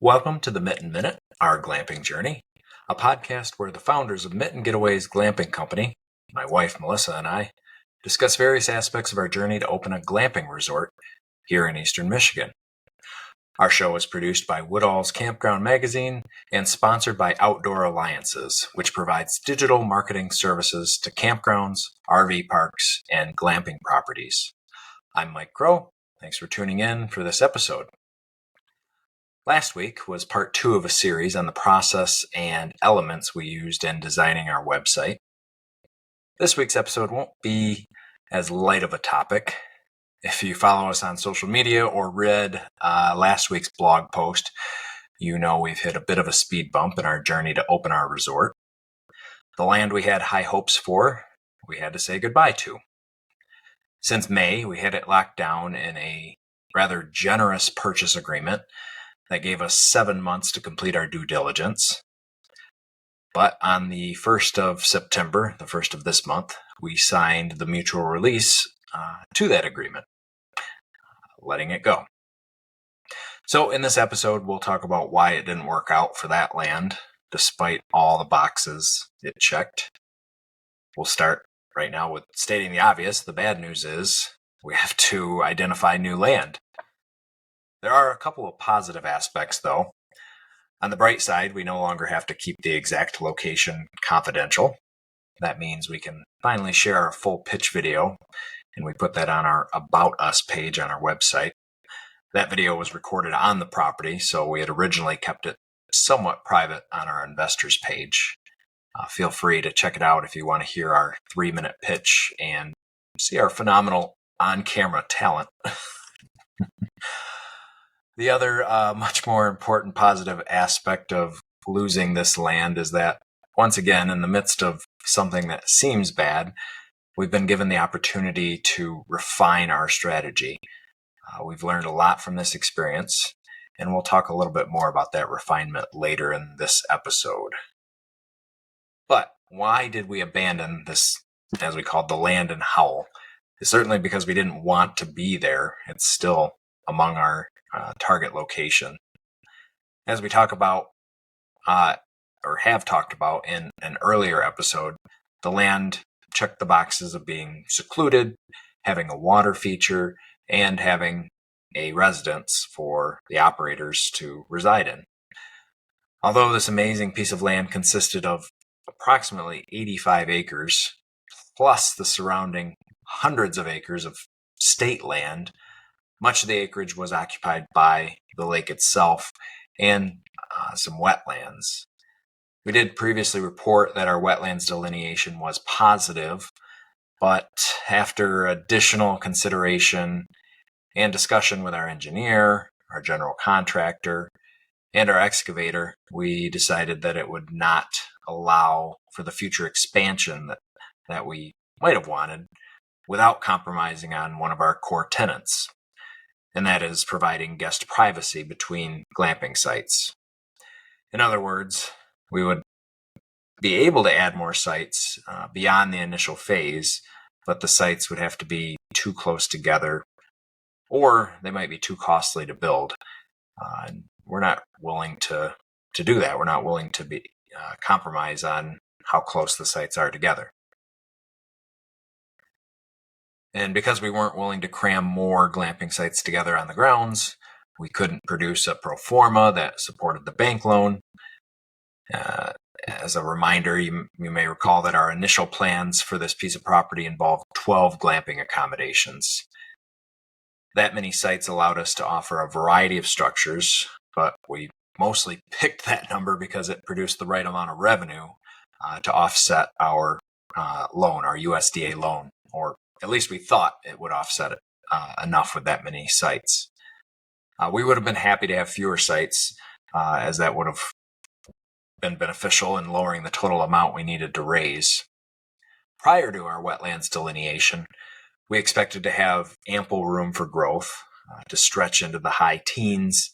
Welcome to the Mitten Minute, our glamping journey, a podcast where the founders of Mitten Getaways Glamping Company, my wife Melissa and I, discuss various aspects of our journey to open a glamping resort here in Eastern Michigan. Our show is produced by Woodall's Campground Magazine and sponsored by Outdoor Alliances, which provides digital marketing services to campgrounds, RV parks, and glamping properties. I'm Mike Crowe. Thanks for tuning in for this episode. Last week was part 2 of a series on the process and elements we used in designing our website. This week's episode won't be as light of a topic. If you follow us on social media or read last week's blog post, you know we've hit a bit of a speed bump in our journey to open our resort. The land we had high hopes for, we had to say goodbye to. Since May, we had it locked down in a rather generous purchase agreement that gave us 7 months to complete our due diligence. But on the 1st of September, the 1st of this month, we signed the mutual release to that agreement, letting it go. So in this episode, we'll talk about why it didn't work out for that land, despite all the boxes it checked. We'll start right now with stating the obvious. The bad news is we have to identify new land. There are a couple of positive aspects, though. On the bright side, we no longer have to keep the exact location confidential. That means we can finally share our full pitch video, and we put that on our About Us page on our website. That video was recorded on the property, so we had originally kept it somewhat private on our investors page. Feel free to check it out if you want to hear our 3-minute pitch and see our phenomenal on-camera talent. The other much more important positive aspect of losing this land is that, once again, in the midst of something that seems bad, we've been given the opportunity to refine our strategy. We've learned a lot from this experience, and we'll talk a little bit more about that refinement later in this episode. But why did we abandon this, as we called the land in Howell? It's certainly because we didn't want to be there. It's still among our target location. As we talk about, or have talked about in an earlier episode, the land checked the boxes of being secluded, having a water feature, and having a residence for the operators to reside in. Although this amazing piece of land consisted of approximately 85 acres, plus the surrounding hundreds of acres of state land, much of the acreage was occupied by the lake itself and some wetlands. We did previously report that our wetlands delineation was positive, but after additional consideration and discussion with our engineer, our general contractor, and our excavator, we decided that it would not allow for the future expansion that we might have wanted without compromising on one of our core tenets, and that is providing guest privacy between glamping sites. In other words, we would be able to add more sites beyond the initial phase, but the sites would have to be too close together, or they might be too costly to build. And we're not willing to do that. We're not willing to be compromise on how close the sites are together. And because we weren't willing to cram more glamping sites together on the grounds, we couldn't produce a pro forma that supported the bank loan. As a reminder, you may recall that our initial plans for this piece of property involved 12 glamping accommodations. That many sites allowed us to offer a variety of structures, but we mostly picked that number because it produced the right amount of revenue to offset our loan, our USDA loan, or at least we thought it would offset it enough with that many sites. We would have been happy to have fewer sites, as that would have been beneficial in lowering the total amount we needed to raise. Prior to our wetlands delineation, we expected to have ample room for growth to stretch into the high teens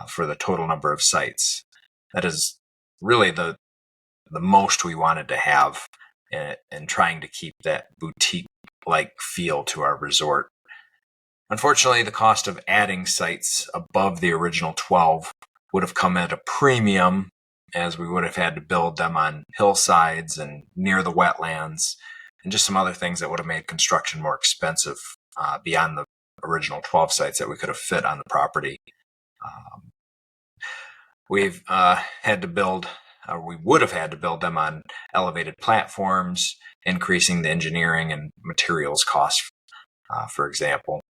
for the total number of sites. That is really the most we wanted to have in trying to keep that boutique-like feel to our resort. Unfortunately, the cost of adding sites above the original 12 would have come at a premium, as we would have had to build them on hillsides and near the wetlands, and just some other things that would have made construction more expensive beyond the original 12 sites that we could have fit on the property. We've had to build, or we would have had to build them on elevated platforms, increasing the engineering and materials costs, for example.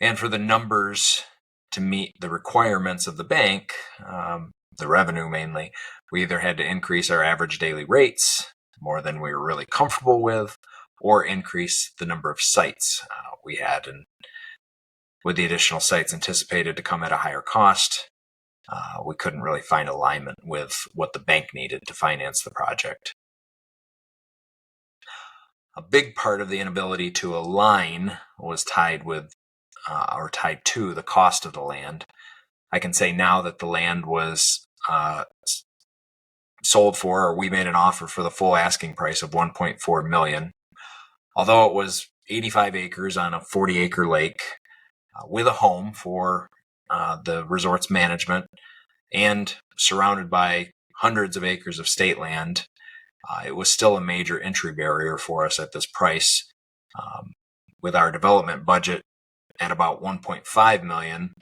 And for the numbers to meet the requirements of the bank, the revenue mainly, we either had to increase our average daily rates more than we were really comfortable with, or increase the number of sites we had. And with the additional sites anticipated to come at a higher cost, we couldn't really find alignment with what the bank needed to finance the project. A big part of the inability to align was tied to the cost of the land. I can say now that the land was sold for, or we made an offer for the full asking price of $1.4 million. Although it was 85 acres on a 40-acre lake with a home for the resort's management and surrounded by hundreds of acres of state land, it was still a major entry barrier for us at this price. With our development budget at about $1.5 million,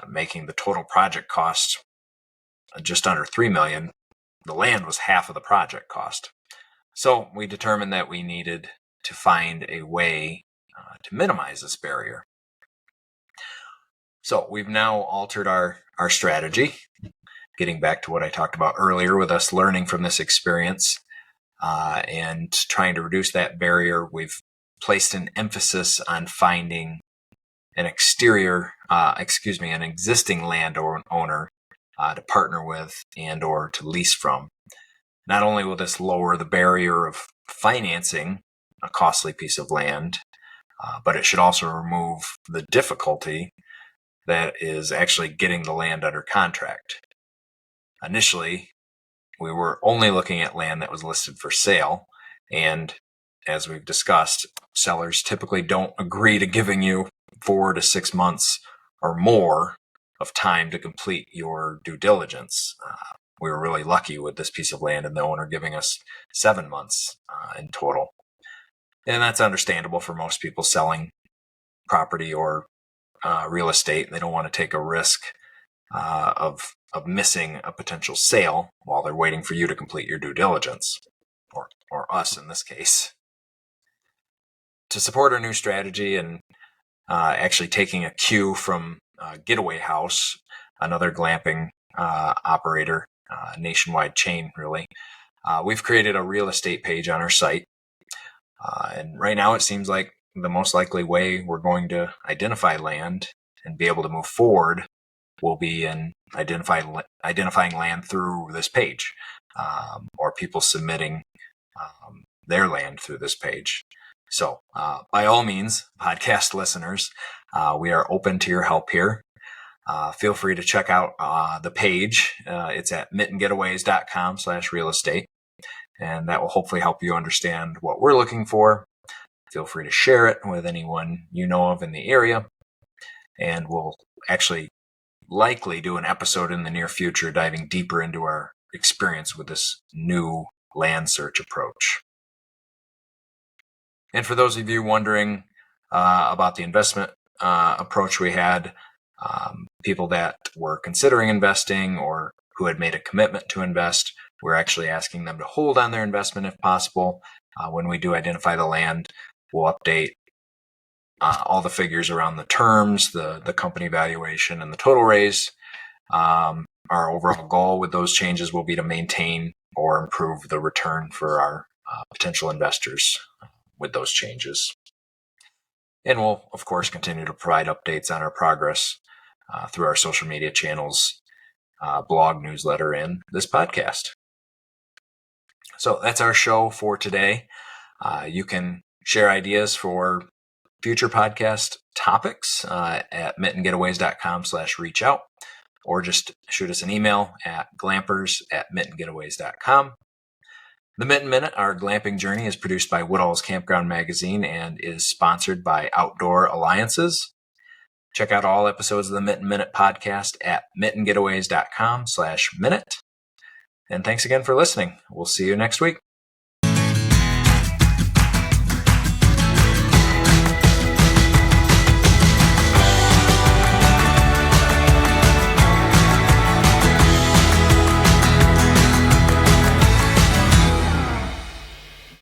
making the total project cost just under $3 million, the land was half of the project cost. So we determined that we needed to find a way to minimize this barrier. So we've now altered our strategy, getting back to what I talked about earlier with us learning from this experience and trying to reduce that barrier. We've placed an emphasis on finding an existing landowner to partner with and or to lease from. Not only will this lower the barrier of financing a costly piece of land, but it should also remove the difficulty that is actually getting the land under contract. Initially, we were only looking at land that was listed for sale, and as we've discussed, sellers typically don't agree to giving you 4 to 6 months or more of time to complete your due diligence. We were really lucky with this piece of land and the owner giving us 7 months in total. And that's understandable for most people selling property or real estate. They don't want to take a risk of missing a potential sale while they're waiting for you to complete your due diligence, or us in this case. To support our new strategy and actually taking a cue from Getaway House, another glamping operator, nationwide chain really, we've created a real estate page on our site. And right now it seems like the most likely way we're going to identify land and be able to move forward will be in identifying land through this page, or people submitting their land through this page. So by all means, podcast listeners, we are open to your help here. Feel free to check out the page. It's at mittengetaways.com/real estate. And that will hopefully help you understand what we're looking for. Feel free to share it with anyone you know of in the area. And we'll actually likely do an episode in the near future diving deeper into our experience with this new land search approach. And for those of you wondering about the investment approach we had, people that were considering investing or who had made a commitment to invest, we're actually asking them to hold on their investment if possible. When we do identify the land, we'll update all the figures around the terms, the company valuation, and the total raise. Our overall goal with those changes will be to maintain or improve the return for our potential investors with those changes. And we'll, of course, continue to provide updates on our progress through our social media channels, blog, newsletter, and this podcast. So that's our show for today. You can share ideas for future podcast topics at mittengetaways.com/reach out, or just shoot us an email at glampers@mittengetaways.com. The Mitten Minute, our glamping journey, is produced by Woodall's Campground Magazine and is sponsored by Outdoor Alliances. Check out all episodes of the Mitten Minute podcast at mittengetaways.com/minute. And thanks again for listening. We'll see you next week.